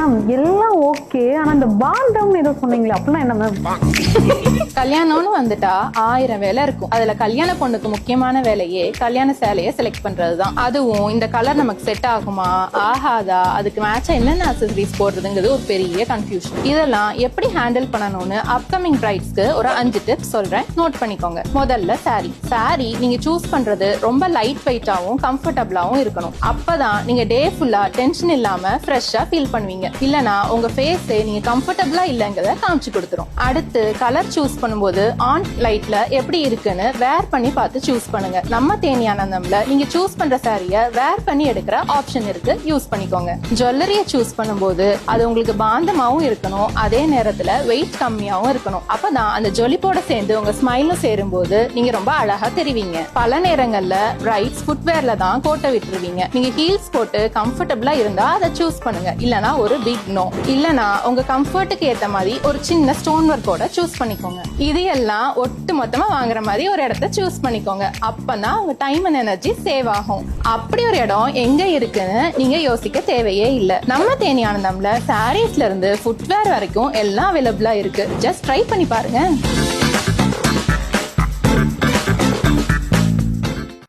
Ma'am எல்லாம் okay, ஆனா இந்த பாண்டம்னு ஏதோ சொன்னீங்களே அப்படின்னா என்ன மேம்? கல்யாணம்னு வந்துட்டா 1000 வேலை இருக்கும். அதுல கல்யாண பொண்ணுக்கு முக்கியமான வேலையே கல்யாண சேலையை செலக்ட் பண்றதுதான். அதுவும் இந்த கலர் நமக்கு செட் ஆகுமா ஆகாதா, அதுக்கு மேட்சா என்னென்ன அக்சசரிஸ் போடுறதுங்கிறது ஒரு பெரிய கன்ஃபியூஷன். இதெல்லாம் எப்படி ஹேண்டில் பண்ணணும்னு அப்கமிங் பிரைட்ஸ்க்கு ஒரு 5 டிப்ஸ் சொல்றேன், நோட் பண்ணிக்கோங்க. முதல்ல சாரி நீங்க சூஸ் பண்றது ரொம்ப லைட் வெயிட்டாவும் கம்ஃபர்டபுளாவும் இருக்கணும். அப்பதான் நீங்க டே ஃபுல்லா டென்ஷன் இல்லாம ஃப்ரெஷ்ஷா ஃபீல் பண்ணுவீங்க. இல்லனா உங்க ஃபேஸே நீங்க கம்ஃபர்டபுளா இல்லங்கிறத காமிச்சு கொடுத்துரும். அடுத்து கலர் சூஸ் பண்ணும்போது ஆன் லைட்ல எப்படி இருக்குன்னு வேர் பண்ணி பார்த்து சூஸ் பண்ணுங்க. நம்ம தேனியானந்தம்ல நீங்க சூஸ் பண்ற சாரிய வேர் பண்ணி எடுக்கிற ஆப்ஷன் இருக்கு, யூஸ் பண்ணிக்கோங்க. ஜுவல்லரிய சூஸ் பண்ணும்போது அது உங்களுக்கு பாந்தமாவும் இருக்கணும், அதே நேரத்துல வெயிட் கம்மியாவும் இருக்கணும். அப்பதான் அந்த ஜொலிப்போட சேர்ந்து உங்க ஸ்மைலும் சேரும்போது நீங்க ரொம்ப அழகா தெரிவிங்க. பல நேரங்கள்ல பிரைட்ஸ் ஃபுட்வேர்ல தான் கோட்டை விட்டுருவீங்க. நீங்க ஹீல்ஸ் போட்டு கம்ஃபர்டபுளா இருந்தா அதை சூஸ் பண்ணுங்க, இல்லனா ஒரு பிக் நோ. இல்லனா உங்க கம்ஃபர்ட்டுக்கு ஏத்த மாதிரி ஒரு சின்ன ஸ்டோன் ஒர்க்கோட சூஸ் பண்ணிக்கோங்க. இது எல்லாம் ஒட்டு மொத்தமா வாங்குற மாதிரி ஒரு இடத்த சூஸ் பண்ணிக்கோங்க. அப்பதான் உங்க டைம் அண்ட் எனர்ஜி சேவ் ஆகும். அப்படி ஒரு இடம் எங்க இருக்குன்னு நீங்க யோசிக்க தேவையே இல்ல. நம்ம தேனியானந்தம்ல சாரீஸ்ல இருந்து ஃபுட்வேர் வரைக்கும் எல்லாம் அவைலபிளா இருக்கு. ஜஸ்ட் ட்ரை பண்ணி பாருங்க.